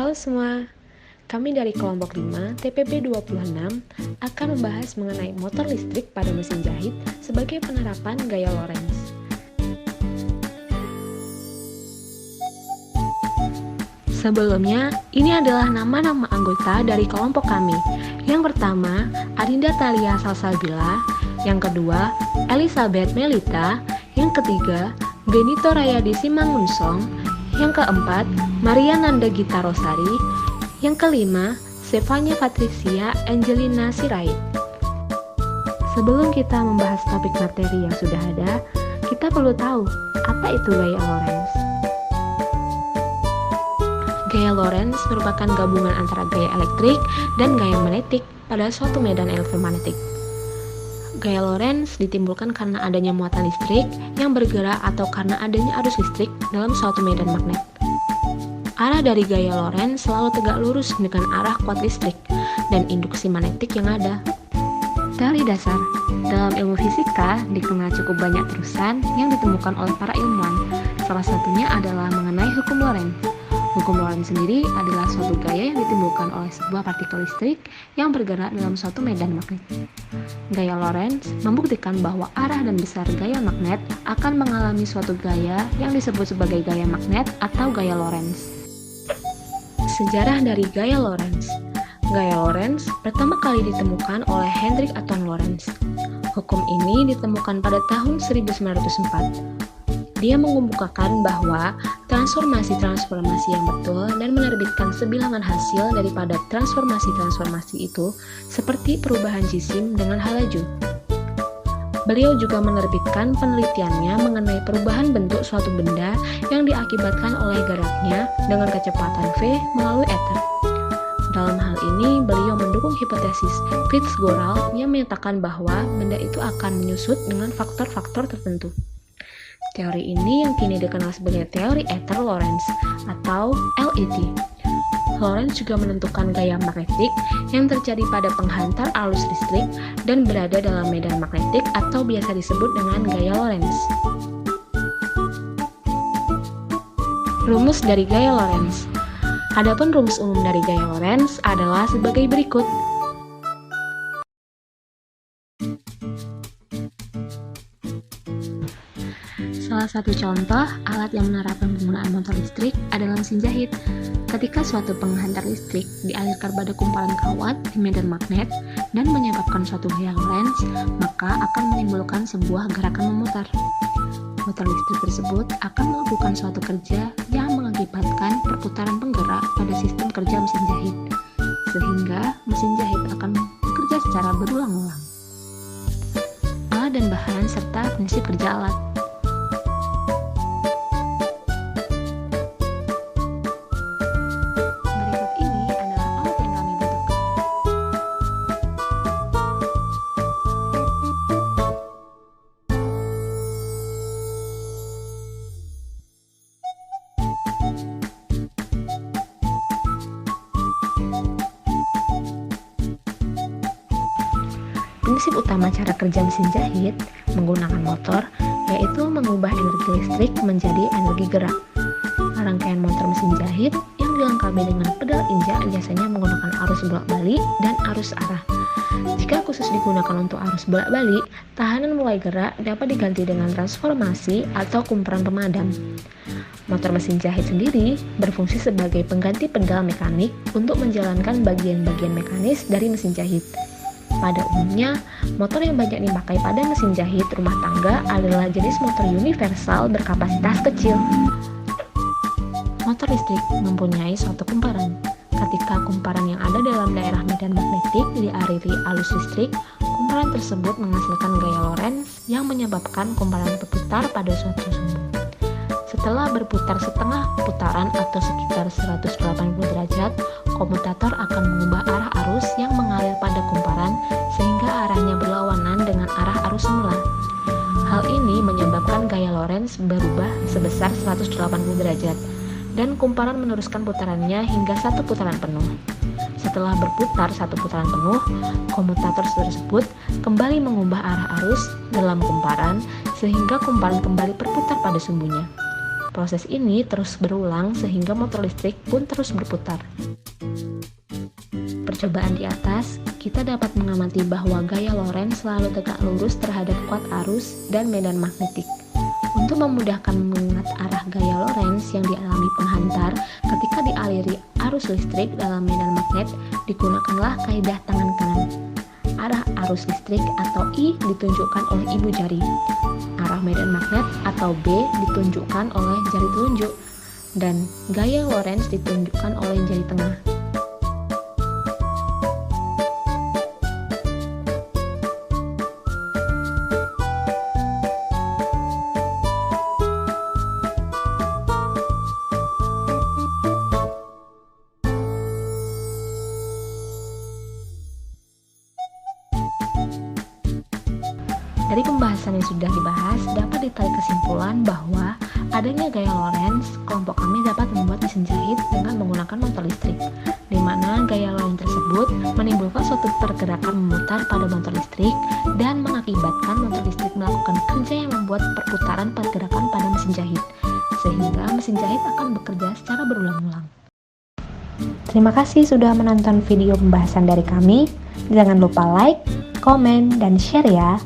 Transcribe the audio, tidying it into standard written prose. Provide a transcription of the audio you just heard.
Halo semua, kami dari kelompok 5 TPB 26 akan membahas mengenai motor listrik pada mesin jahit sebagai penerapan gaya Lorentz. Sebelumnya, ini adalah nama-nama anggota dari kelompok kami. Yang pertama, Adinda Thalia Salsabila. Yang kedua, Elizabeth Melita. Yang ketiga, Benito Rayadi Simangunsong. Yang keempat, Maria Nanda Gita Rosari. Yang kelima, Stefania Patricia Angelina Sirait. Sebelum kita membahas topik materi yang sudah ada, kita perlu tahu apa itu gaya Lorentz. Gaya Lorentz merupakan gabungan antara gaya elektrik dan gaya magnetik pada suatu medan elektromagnetik. Gaya Lorentz ditimbulkan karena adanya muatan listrik yang bergerak atau karena adanya arus listrik dalam suatu medan magnet. Arah dari gaya Lorentz selalu tegak lurus dengan arah kuat listrik dan induksi magnetik yang ada. Teori dasar dalam ilmu fisika dikenal cukup banyak terusan yang ditemukan oleh para ilmuwan. Salah satunya adalah mengenai hukum Lorentz. Hukum Lorentz sendiri adalah suatu gaya yang ditimbulkan oleh sebuah partikel listrik yang bergerak dalam suatu medan magnet. Gaya Lorentz membuktikan bahwa arah dan besar gaya magnet akan mengalami suatu gaya yang disebut sebagai gaya magnet atau gaya Lorentz. Sejarah dari gaya Lorentz. Gaya Lorentz pertama kali ditemukan oleh Hendrik Antoon Lorentz. Hukum ini ditemukan pada tahun 1904. Dia mengemukakan bahwa transformasi-transformasi yang betul dan menerbitkan sebilangan hasil daripada transformasi-transformasi itu seperti perubahan jisim dengan hal laju. Beliau juga menerbitkan penelitiannya mengenai perubahan bentuk suatu benda yang diakibatkan oleh geraknya dengan kecepatan v melalui ether. Dalam hal ini, beliau mendukung hipotesis Fitzgerald yang menyatakan bahwa benda itu akan menyusut dengan faktor-faktor tertentu. Teori ini yang kini dikenal sebagai teori ether Lorentz atau LET. Lorentz juga menentukan gaya magnetik yang terjadi pada penghantar arus listrik dan berada dalam medan magnetik atau biasa disebut dengan gaya Lorentz. Rumus dari gaya Lorentz. Adapun rumus umum dari gaya Lorentz adalah sebagai berikut. Salah satu contoh alat yang menerapkan penggunaan motor listrik adalah mesin jahit. Ketika suatu penghantar listrik dialirkan pada kumparan kawat di medan magnet dan menyebabkan suatu gaya Lorentz, maka akan menimbulkan sebuah gerakan memutar. Motor listrik tersebut akan melakukan suatu kerja yang mengakibatkan perputaran penggerak pada sistem kerja mesin jahit, sehingga mesin jahit akan bekerja secara berulang-ulang. Alat dan bahan serta prinsip kerja alat. Prinsip utama cara kerja mesin jahit menggunakan motor yaitu mengubah energi listrik menjadi energi gerak. Rangkaian motor mesin jahit yang dilengkapi dengan pedal injak biasanya menggunakan arus bolak-balik dan arus arah. Jika khusus digunakan untuk arus bolak-balik, tahanan mulai gerak dapat diganti dengan transformasi atau kumparan pemadam. Motor mesin jahit sendiri berfungsi sebagai pengganti pedal mekanik untuk menjalankan bagian-bagian mekanis dari mesin jahit. Pada umumnya, motor yang banyak dipakai pada mesin jahit rumah tangga adalah jenis motor universal berkapasitas kecil. Motor listrik mempunyai suatu kumparan. Ketika kumparan yang ada dalam daerah medan magnetik dialiri arus listrik, kumparan tersebut menghasilkan gaya Lorentz yang menyebabkan kumparan berputar pada suatu sumbu. Setelah berputar setengah putaran atau sekitar 180 derajat, komutator akan mengubah arah arus yang mengalir pada kumparan sehingga arahnya berlawanan dengan arah arus semula. Hal ini menyebabkan gaya Lorentz berubah sebesar 180 derajat dan kumparan meneruskan putarannya hingga satu putaran penuh. Setelah berputar satu putaran penuh, komutator tersebut kembali mengubah arah arus dalam kumparan sehingga kumparan kembali berputar pada sumbunya. Proses ini terus berulang sehingga motor listrik pun terus berputar. Percobaan di atas, kita dapat mengamati bahwa gaya Lorentz selalu tegak lurus terhadap kuat arus dan medan magnetik. Untuk memudahkan mengingat arah gaya Lorentz yang dialami penghantar ketika dialiri arus listrik dalam medan magnet, digunakanlah kaidah tangan kanan. Arah arus listrik atau I ditunjukkan oleh ibu jari. Arah medan magnet atau B ditunjukkan oleh jari telunjuk. Dan gaya Lorentz ditunjukkan oleh jari tengah. Dari pembahasan yang sudah dibahas, dapat ditarik kesimpulan bahwa adanya gaya Lorentz, kelompok kami dapat membuat mesin jahit dengan menggunakan motor listrik, di mana gaya Lorentz tersebut menimbulkan suatu pergerakan memutar pada motor listrik dan mengakibatkan motor listrik melakukan kerja yang membuat perputaran pergerakan pada mesin jahit, sehingga mesin jahit akan bekerja secara berulang-ulang. Terima kasih sudah menonton video pembahasan dari kami. Jangan lupa like, komen, dan share ya.